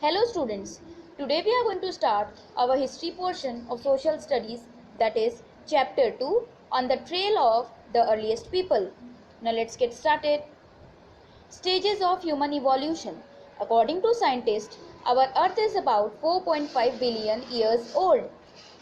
Hello students, today we are going to start our history portion of social studies, that is chapter 2 on the trail of the earliest people. Now let's get started. Stages of human evolution. According to scientists, our earth is about 4.5 billion years old.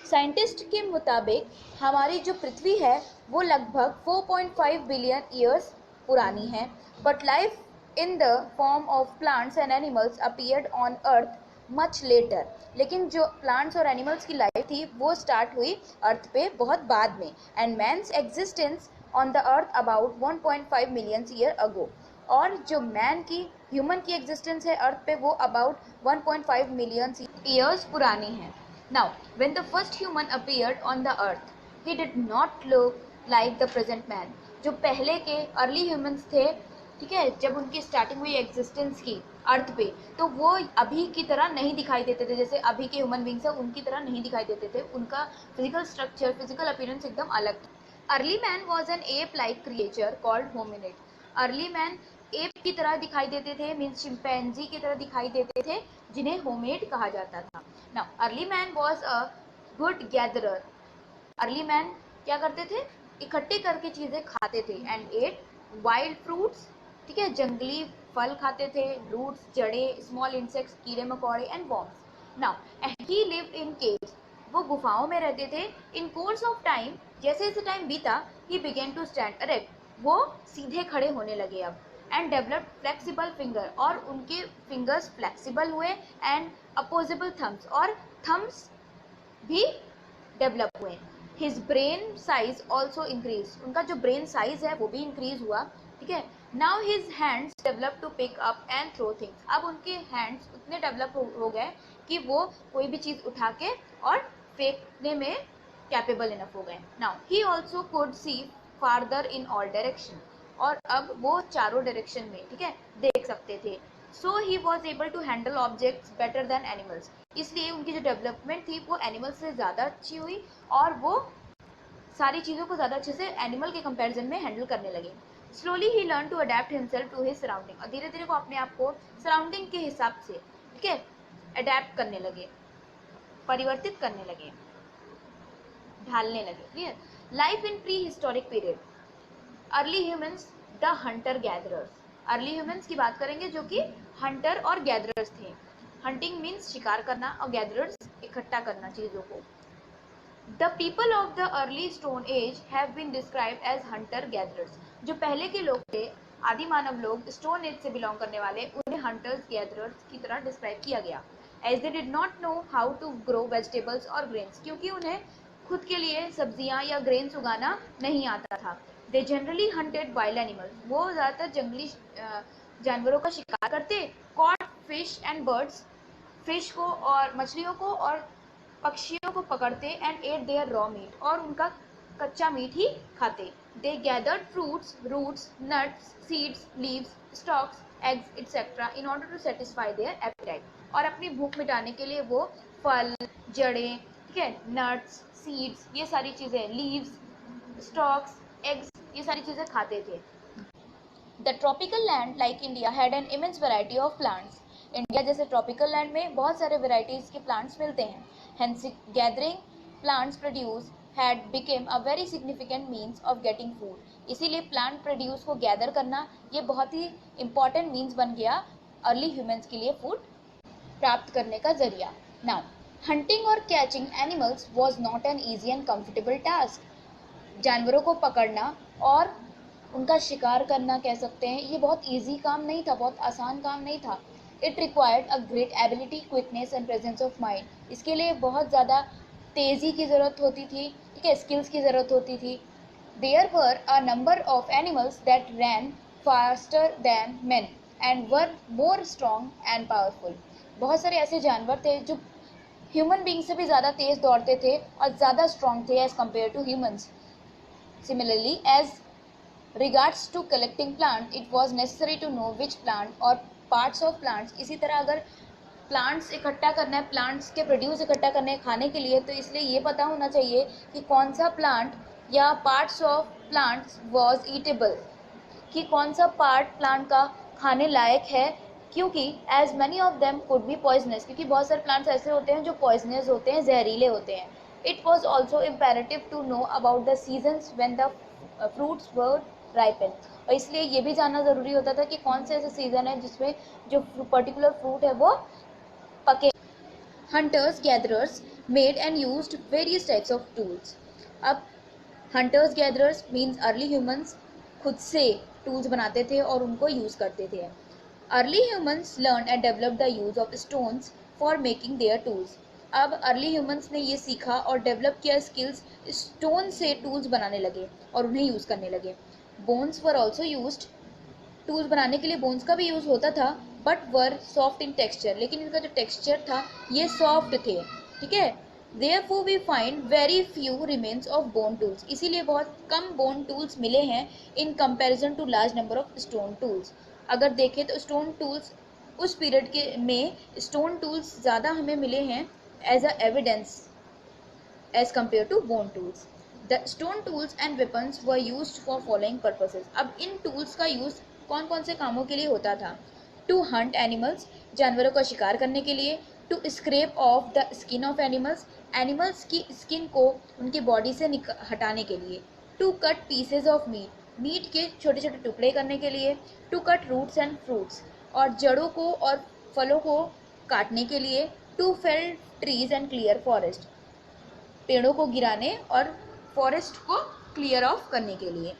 Scientist के मुताबिक हमारी जो पृथ्वी है वो लगभग 4.5 billion years पुरानी है, but life in the form of plants and animals appeared on earth much later. लेकिन जो प्लांट्स और एनिमल्स की लाइफ थी वो स्टार्ट हुई अर्थ पे बहुत बाद में. And man's existence on the earth about 1.5 million year ago. और जो मैन की ह्यूमन की एग्जिस्टेंस है अर्थ पे वो अबाउट 1.5 मिलियन ईयर्स पुरानी है. Now, when the first human appeared on the earth, he did not look like the present man. जो पहले के अर्ली ह्यूमंस थे, ठीक है, जब उनकी स्टार्टिंग हुई एग्जिस्टेंस की अर्थ पे, तो वो अभी की तरह नहीं दिखाई देते थे. जैसे अभी के ह्यूमन बींग्स है उनकी तरह नहीं दिखाई देते थे. उनका फिजिकल स्ट्रक्चर, फिजिकल अपीयरेंस एकदम अलग था. Early man was an ape like creature called hominid. Early man app की तरह दिखाई देते थे, मीन्स चिंपैंजी की तरह दिखाई देते थे, जिन्हें होमेड कहा जाता था. Now, early man was a good gatherer. Early man क्या करते थे? इकट्ठे करके चीजें खाते थे. And ate wild fruits, ठीक है, जंगली फल खाते थे, roots, जड़े, small insects, कीड़े मकोड़े and worms. Now, he lived in caves. वो गुफाओं में रहते थे. In course of time, जैसे जैसे टाइम बीता, he began to stand erect. वो सीधे खड़े होने लगे अब. एंड डेवलप फ्लेक्सिबल फिंगर, और उनके फिंगर्स फ्लेक्सिबल हुए. एंड अपोजिबल थम्स, और थम्स भी डेवलप हुए. His brain size also increase. उनका जो ब्रेन साइज है वो भी इंक्रीज हुआ, ठीक है. Now his hands develop to pick up and throw things. अब उनके हैंड्स उतने डेवलप हो गए कि वो कोई भी चीज उठा के और फेंकने में कैपेबल इनफ हो गए. Now he also could see farther in all direction, और अब वो चारों डायरेक्शन में, ठीक है, देख सकते थे. So he was able to handle objects better than animals. इसलिए उनकी जो डेवलपमेंट थी वो एनिमल्स से ज़्यादा अच्छी हुई, और वो सारी चीज़ों को ज़्यादा अच्छे से एनिमल के कंपैरिजन में हैंडल करने लगे. स्लोली ही learn to adapt himself to his surrounding. और धीरे धीरे वो अपने आप को सराउंडिंग के हिसाब से, ठीक है, अडेप्ट करने लगे, परिवर्तित करने लगे, ढालने लगे. Clear. Life in pre historic period. Early humans the Hunter gatherers. Early humans की बात करेंगे जो कि हंटर और गैदरर्स थे. हंटिंग मीन्स शिकार करना, और गैदरर्स इकट्ठा करना चीजों को. The people of the early stone age have been described as hunter gatherers. जो पहले के लोग थे, आदि मानव लोग, स्टोन एज से बिलोंग करने वाले, उन्हें हंटर्स गैदरर्स की तरह डिस्क्राइब किया गया. As they did not know how to grow vegetables और ग्रेन्स. क्योंकि उन्हें खुद के लिए सब्जियां या ग्रेन्स उगाना नहीं आता था. They generally hunted wild animals. वो ज़्यादातर जंगली जानवरों का शिकार करते. Caught fish and birds. Fish को और मछलियों को और पक्षियों को पकड़ते. And ate their raw meat. और उनका कच्चा मीट ही खाते. They gathered fruits, roots, nuts, seeds, leaves, stalks, eggs etcetera in order to satisfy their appetite. और अपनी भूख मिटाने के लिए वो फल, जड़ें, ठीक है, नट्स, सीड्स, ये सारी चीज़ें, लीव्स, स्टॉक्स, एग्स, ये सारी चीज़ें खाते थे. The tropical land like India had an immense variety of plants. India जैसे ट्रॉपिकल लैंड में बहुत सारे वेराइटीज़ के प्लांट्स मिलते हैं. Hence gathering plants produce had became a very significant means of getting food. इसीलिए प्लांट प्रोड्यूस को gather करना ये बहुत ही इंपॉर्टेंट मीन्स बन गया अर्ली ह्यूमंस के लिए फूड प्राप्त करने का जरिया. नाउ हंटिंग और catching animals was not an easy and comfortable task. जानवरों को पकड़ना और उनका शिकार करना, कह सकते हैं, ये बहुत इजी काम नहीं था, बहुत आसान काम नहीं था. It required a great ability, quickness and presence of mind. इसके लिए बहुत ज़्यादा तेज़ी की ज़रूरत होती थी, ठीक है, स्किल्स की ज़रूरत होती थी. There were a number of animals that ran faster than man and were more strong and powerful. बहुत सारे ऐसे जानवर थे जो ह्यूमन बींग से भी ज़्यादा तेज़ दौड़ते थे और ज़्यादा स्ट्रॉन्ग थे as compare to humans. Similarly, as regards to collecting plant, it was necessary to know which plant or parts of plants. इसी तरह अगर प्लांट्स इकट्ठा करना है, प्लांट्स के प्रोड्यूस इकट्ठा करने हैं खाने के लिए, तो इसलिए ये पता होना चाहिए कि कौन सा प्लांट या parts of plants was eatable, कि कौन सा पार्ट प्लांट का खाने लायक है क्योंकि as many of them could be poisonous, क्योंकि बहुत सारे प्लांट्स ऐसे होते हैं जो पॉइजनस होते हैं, जहरीले होते हैं. It was also imperative to know about the seasons when the fruits were ripen, और इसलिए ये भी जानना ज़रूरी होता था कि कौन से ऐसे सीज़न है जिसमें जो पर्टिकुलर फ्रूट है वो पके. Hunters gatherers made and used various types of tools. अब hunters gatherers means early humans खुद से tools बनाते थे और उनको यूज करते थे. Early humans learned and developed the use of stones for making their tools. अब early humans ने ये सीखा और डेवलप किया स्किल्स, स्टोन से टूल्स बनाने लगे और उन्हें यूज करने लगे. Bones were also used, tools बनाने के लिए बोन्स का भी यूज़ होता था, but were soft in texture, लेकिन इनका जो टेक्सचर था ये सॉफ्ट थे. ठीक है. Therefore we find very few remains of bone tools, इसीलिए बहुत कम बोन टूल्स मिले हैं in comparison to large number of stone tools. अगर देखें तो स्टोन टूल्स उस पीरियड के में स्टोन टूल्स ज़्यादा हमें मिले हैं as a evidence as compare to bone tools. The stone tools and weapons were used for following purposes. अब इन टूल्स का यूज़ कौन कौन से कामों के लिए होता था? टू हंट एनिमल्स, जानवरों का शिकार करने के लिए. To scrape off the skin of animals, animals की स्किन को उनकी बॉडी से हटाने के लिए. To cut pieces of meat, meat के छोटे छोटे टुकड़े करने के लिए. To cut roots and fruits, और जड़ों को और फलों को काटने के लिए. To fell trees and clear forest, पेड़ों को गिराने और फॉरेस्ट को क्लियर ऑफ करने के लिए.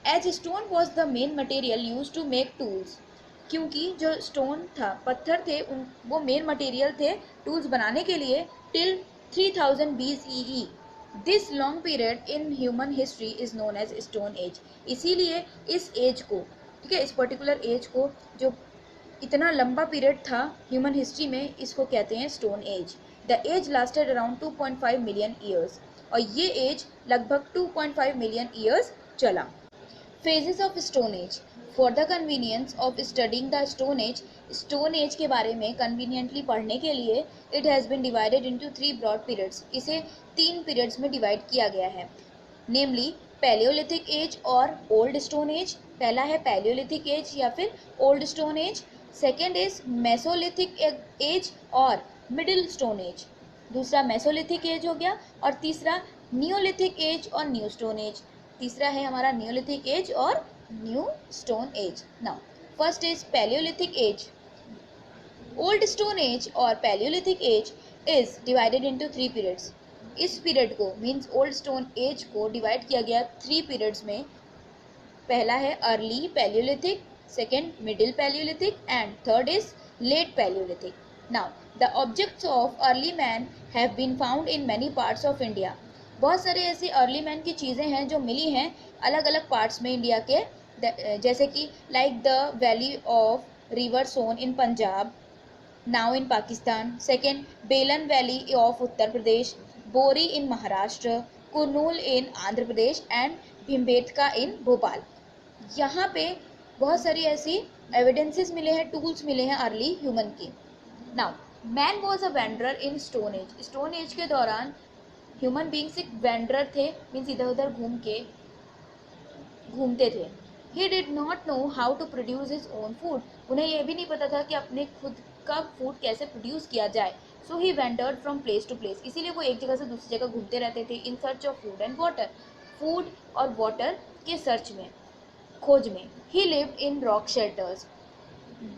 As stone was the main material use to make tools, क्योंकि जो स्टोन था, पत्थर थे, वो मेन मटेरियल थे टूल्स बनाने के लिए. Till 3000 BCE. This long period in human history is known as stone age. इसीलिए इस एज को, ठीक है, इस पर्टिकुलर एज को, जो इतना लंबा पीरियड था ह्यूमन हिस्ट्री में, इसको कहते हैं stone age. The age lasted around 2.5 million years, और ये एज लगभग 2.5 मिलियन ईयर्स चला. Phases of Stone Age. For the convenience of studying the Stone Age के बारे में conveniently पढ़ने के लिए it has been divided into 3 broad periods. इसे 3 periods में divide किया गया है. Namely, Paleolithic Age और Old Stone Age. पहला है Paleolithic Age या फिर Old Stone Age. Second is Mesolithic Age और Middle Stone Age. दूसरा Mesolithic Age हो गया, और तीसरा Neolithic Age और New Stone Age. तीसरा है हमारा न्यूलिथिक एज और new stone age. Now first is palaeolithic age. Old stone age और palaeolithic age is divided into 3 periods. इस पीरियड को मींस ओल्ड स्टोन एज को डिवाइड किया गया 3 पीरियड्स में. पहला है early palaeolithic, second middle palaeolithic and third is late palaeolithic. Now the objects of early man have been found in many parts of India. बहुत सारे ऐसी अर्ली मैन की चीज़ें हैं जो मिली हैं अलग अलग पार्ट्स में इंडिया के, जैसे कि like the valley of river Soan in Punjab, now in Pakistan. Second, Belan valley of Uttar Pradesh, Bori in Maharashtra, Kurnool in Andhra Pradesh and Bhimbetka in Bhopal. यहाँ पे बहुत सारी ऐसी एविडेंसेस मिले हैं, टूल्स मिले हैं अर्ली ह्यूमन की. Now man was a wanderer in stone age. Stone age के दौरान ह्यूमन बींग्स एक वेंडरर थे, मीन्स इधर उधर घूमते थे. He did not know how to produce his own food. उन्हें यह भी नहीं पता था कि अपने खुद का फूड कैसे प्रोड्यूस किया जाए. So he wandered from place to place, इसीलिए वो एक जगह से दूसरी जगह घूमते रहते थे. इन search of food and water, food और वाटर के सर्च में, खोज में. ही लिव्ड इन रॉक शेल्टर्स,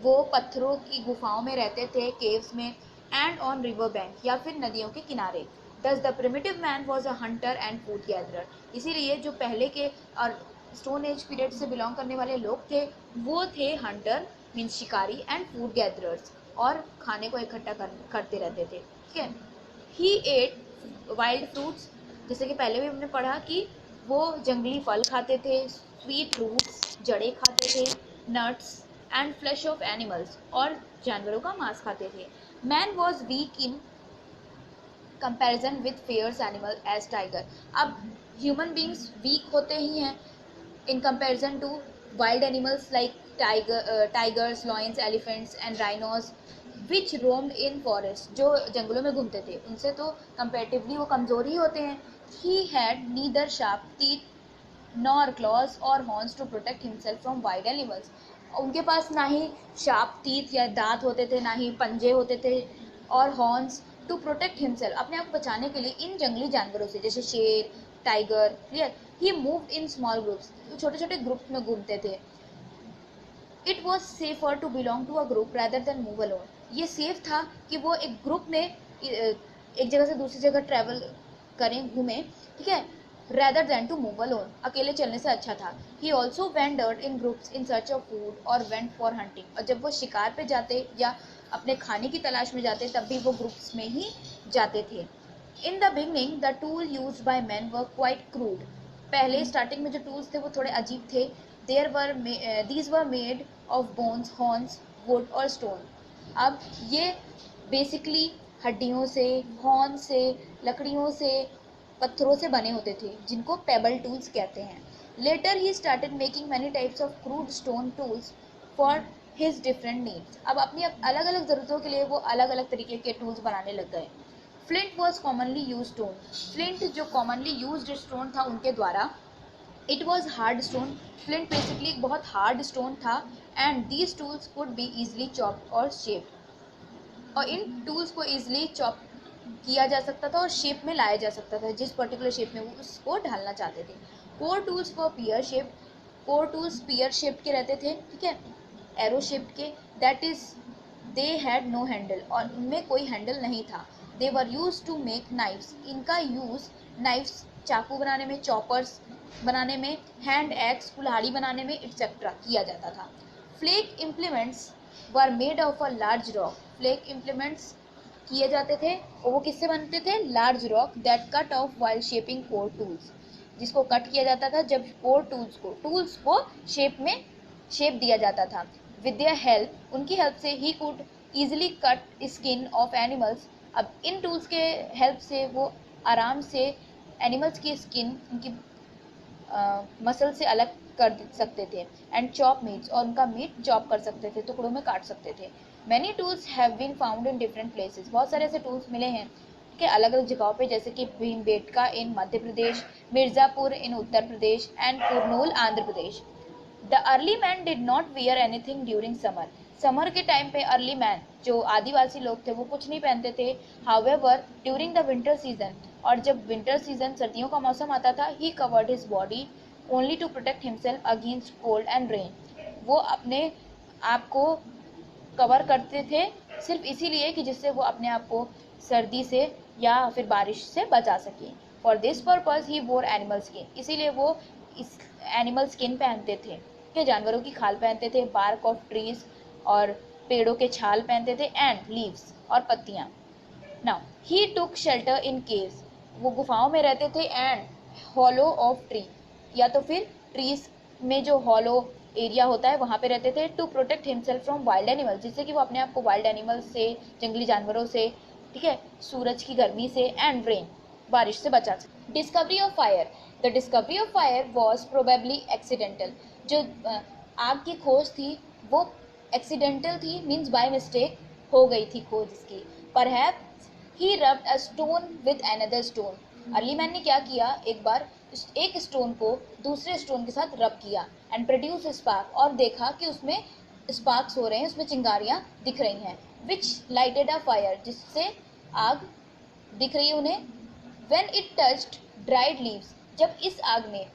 वो पत्थरों की गुफाओं में रहते थे, केव्स में. एंड ऑन रिवर बैंक, या फिर नदियों के किनारे. Thus the primitive man was a hunter and food gatherer. इसीलिए जो पहले के और स्टोन एज पीरियड से बिलोंग करने वाले लोग थे वो थे हंटर मीन्स शिकारी एंड फूड गैदरर्स, और खाने को इकट्ठा करते रहते थे. ठीक है. ही एट वाइल्ड फ्रूट्स, जैसे कि पहले भी हमने पढ़ा कि वो जंगली फल खाते थे, स्वीट फ्रूट्स जड़ें खाते थे, nuts and flesh of animals, और जानवरों का मांस खाते थे. Man was weak in comparison with fierce animal as tiger. अब ह्यूमन बींग्स वीक होते ही हैं in comparison to wild animals like tigers, lions, elephants and rhinos which roamed in forest, जो जंगलों में घूमते थे. उनसे तो कंपेरेटिवली वो कमज़ोर ही होते हैं. He had neither sharp teeth nor claws और horns to protect himself from wild animals. उनके पास ना ही शार्प टीथ या दांत होते थे, ना ही पंजे होते थे, और हॉर्न्स टू प्रोटेक्ट हिमसेल्फ, अपने आप को बचाने के लिए इन जंगली जानवरों से, जैसे शेर, टाइगर, क्लियर, he moved in small groups, छोटे छोटे ग्रुप में घूमते थे। It was safer to belong to a group rather than move alone, ये सेफ था कि वो एक ग्रुप में एक जगह से दूसरी जगह ट्रैवल करें, घूमें, ठीक है, rather than to move alone, अकेले चलने से अच्छा था। He also wandered in groups in search of food और वेंट फॉर हंटिंग, और जब वो शिकार पे जाते या अपने खाने की तलाश में जाते तब भी वो ग्रुप्स में ही जाते थे। In the beginning the tool use by man were quite crude, पहले स्टार्टिंग में जो टूल्स थे वो थोड़े अजीब थे। These were made of bones, horns, would और स्टोन, अब ये बेसिकली हड्डियों से, हॉर्न से, लकड़ियों से, पत्थरों से बने होते थे, जिनको पेबल टूल्स कहते हैं। Later he started making many types of crude stone tools for his different needs, अब अपनी अलग अलग ज़रूरतों के लिए वो अलग अलग तरीके के टूल्स बनाने लग गए। Flint was commonly use stone, flint जो कॉमनली यूज स्टोन था उनके द्वारा, it was hard stone, flint basically एक बहुत हार्ड स्टोन था, and these tools could be easily chopped और शेप्ड, और इन टूल्स को ईजिली चॉप किया जा सकता था और शेप में लाया जा सकता था, जिस पर्टिकुलर शेप में वो उसको ढालना चाहते थे। Core tools for pear shape, core tools pear shape के रहते थे, ठीक है, एरो शेप के, that is they had no handle, और उनमें कोई हैंडल नहीं था। They were use to make knives, इनका यूज़ नाइफ्स, चाकू बनाने में, चॉपर्स बनाने में, हैंड एक्स, कुल्हाड़ी बनाने में एक्सेट्रा किया जाता था। Flake implements were made of a large rock, flake implements किए जाते थे और वो किससे बनते थे, large rock that cut off while shaping core tools, जिसको कट किया जाता था जब कोर टूल्स को शेप दिया जाता था। विद देयर हेल्प, उनकी हेल्प से he could easily cut skin of animals, अब इन टूल्स के हेल्प से वो आराम से एनिमल्स की स्किन, उनकी मसल से अलग कर सकते थे, एंड चॉप मीट्स, और उनका मीट चॉप कर सकते थे, टुकड़ों में काट सकते थे। Many tools have been found in different places, बहुत सारे ऐसे टूल्स मिले हैं कि अलग अलग जगहों पे, जैसे कि Bhimbetka in Madhya Pradesh, Mirzapur in Uttar Pradesh, and Kurnool Andhra Pradesh. The early man did not wear anything during summer, summer के टाइम पे अर्ली मैन जो आदिवासी लोग थे वो कुछ नहीं पहनते थे। However during the winter season, और जब विंटर सीजन, सर्दियों का मौसम आता था, he covered his body only to protect himself against cold and rain, वो अपने आप को कवर करते थे सिर्फ इसीलिए कि जिससे वो अपने आप को सर्दी से या फिर बारिश से बचा सके। फॉर दिस पर्पज ही वोर एनिमल स्किन, इसीलिए वो इस एनिमल स्किन पहनते थे, के जानवरों की खाल पहनते थे, बार्क ऑफ ट्रीज, और पेड़ों के छाल पहनते थे, एंड लीव्स, और पत्तियाँ। Now he took shelter in caves, वो गुफाओं में रहते थे, एंड हॉलो ऑफ ट्री, या तो फिर ट्रीज में जो हॉलो एरिया होता है वहाँ पे रहते थे, to protect himself from wild animals, जिससे कि वो अपने आप को वाइल्ड एनिमल्स से, जंगली जानवरों से, ठीक है, सूरज की गर्मी से, एंड रेन, बारिश से बचा सके। Discovery of fire, the discovery of fire was probably accidental, जो आग की खोज थी वो एक्सीडेंटल थी, मीन्स बाय मिस्टेक हो गई थी खोज इसकी। Perhaps he rubbed a stone with another stone, early man ने क्या किया, एक बार एक स्टोन को दूसरे स्टोन के साथ रब किया, एंड प्रोड्यूस स्पार्क, और देखा कि उसमें स्पार्क्स हो रहे हैं, उसमें चिंगारियाँ दिख रही हैं, विच लाइटेड अ फायर, जिससे आग दिख रही है उन्हें। When it touched dried leaves, जब इस आग ने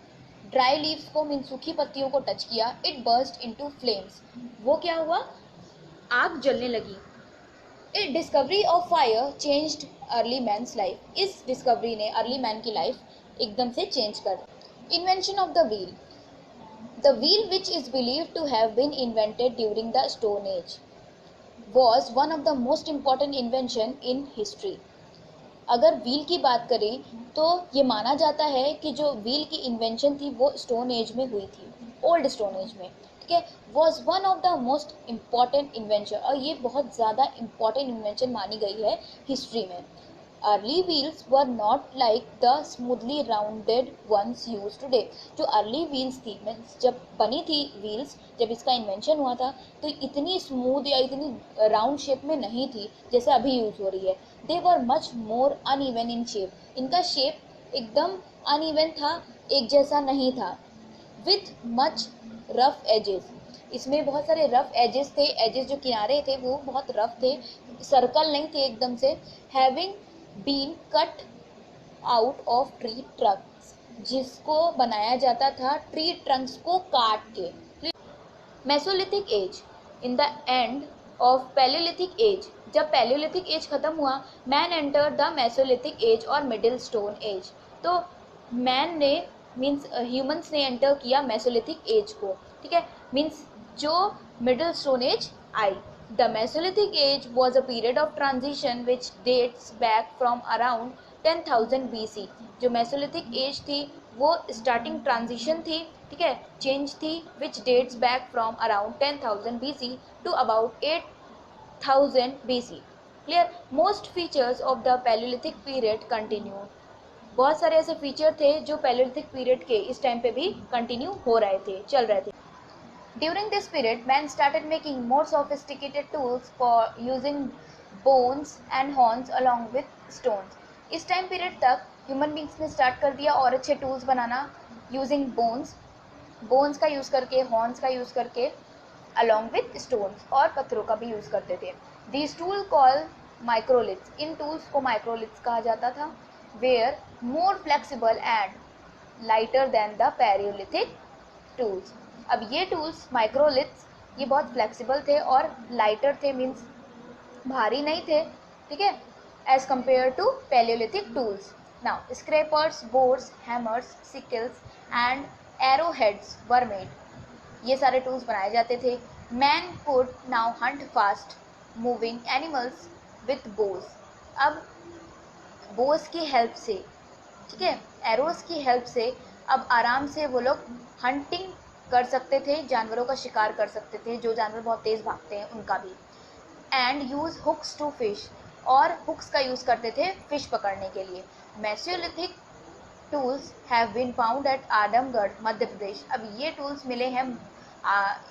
ड्राई लीव्स को, मीन सूखी पत्तियों को टच किया, इट बर्स्ट इनटू फ्लेम्स, वो क्या हुआ, आग जलने लगी। It discovery of fire changed early man's life, इस डिस्कवरी ने अर्ली मैन की लाइफ एकदम से चेंज कर दी। Invention of the wheel, the wheel which is believed to have been invented during the stone age was one of the most important invention in history। अगर wheel की बात करें तो ये माना जाता है कि जो व्हील की इन्वेंशन थी वो स्टोन एज में हुई थी, ओल्ड स्टोन एज में, ठीक है, was one of the most important invention, और ये बहुत ज़्यादा इम्पॉर्टेंट इन्वेंशन मानी गई है हिस्ट्री में। Early wheels were not like the smoothly rounded ones use today, जो अर्ली व्हील्स थी, मीन्स जब बनी थी व्हील्स, जब इसका इन्वेंशन हुआ था तो इतनी स्मूथ या इतनी राउंड शेप में नहीं थी जैसे अभी यूज हो रही है। They were much more uneven in shape, इनका शेप एकदम अनइवन था, एक जैसा नहीं था। विथ मच रफ एजेस, इसमें बहुत सारे रफ एजेस थे, एजेस जो किनारे थे वो बहुत रफ थे, सर्कल नहीं थे एकदम से। Having been cut out of tree trunks, जिसको बनाया जाता था ट्री ट्रंक्स को काट के। Mesolithic age, in the end of palaeolithic age, जब पैलियोलिथिक एज खत्म हुआ, man enter the mesolithic age और मिडिल स्टोन एज। तो मैन ने मीन्स ह्यूमंस ने एंटर किया मेसोलिथिक एज को, ठीक है, मीन्स जो मिडिल स्टोन एज आई। The mesolithic age was a period of transition which dates back from around 10,000 BC। जो मेसोलिथिक एज थी वो स्टार्टिंग ट्रांजिशन थी, ठीक है, चेंज थी, which dates back from around 10,000 BC to about 8,000 BC। Clear. Most features of the palaeolithic period continue, बहुत सारे ऐसे फीचर थे जो पैलियोलिथिक पीरियड के इस टाइम पे भी कंटिन्यू हो रहे थे, चल रहे थे। During this period, man started making more sophisticated tools for using bones and horns along with stones. इस टाइम पीरियड तक ह्यूमन बींग्स ने स्टार्ट कर दिया और अच्छे टूल्स बनाना यूजिंग बोन्स का यूज़ करके, हॉर्न्स का यूज़ करके, अलॉन्ग विथ स्टोन्स, और पत्थरों का भी यूज़ करते थे। दीज टूल कॉल माइक्रोलिथ्स, इन टूल्स को माइक्रोलिथ्स कहा जाता था। Were more flexible and lighter than the palaeolithic tools. अब ये टूल्स माइक्रोलिथ्स ये बहुत फ्लेक्सिबल थे और लाइटर थे, मीन्स भारी नहीं थे, ठीक है, as compare to palaeolithic tools. Now scrapers, boards, hammers, sickles and arrow heads were made, ये सारे टूल्स बनाए जाते थे। Man could now hunt fast moving animals with bows. अब बोज की हेल्प से, ठीक है, एरोस की हेल्प से अब आराम से वो लोग हंटिंग कर सकते थे, जानवरों का शिकार कर सकते थे, जो जानवर बहुत तेज़ भागते हैं उनका भी। And use hooks to fish, और हुक्स का यूज़ करते थे फिश पकड़ने के लिए। Mesolithic tools have been found at Adamgarh Madhya Pradesh. अब ये टूल्स मिले हैं,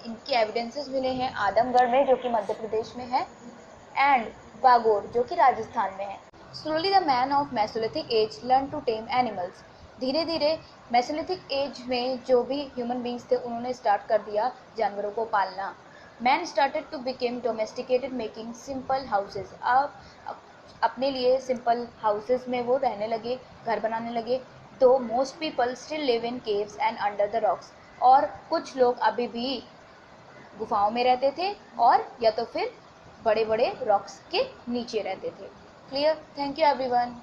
इनके एविडेंसेस मिले हैं आदमगढ़ में जो कि मध्य प्रदेश में है, एंड बागोर जो कि राजस्थान में है। Slowly the man of mesolithic age learn to tame animals. धीरे धीरे मेसोलिथिक एज में जो भी ह्यूमन बींग्स थे उन्होंने स्टार्ट कर दिया जानवरों को पालना। Man started to became domesticated making simple houses. अब अपने लिए सिंपल हाउसेज में वो रहने लगे, घर बनाने लगे। तो most people still live in caves and under the rocks, और कुछ लोग अभी भी गुफाओं में रहते थे और या तो फिर बड़े बड़े रॉक्स के नीचे रहते थे। क्लियर। Thank you everyone.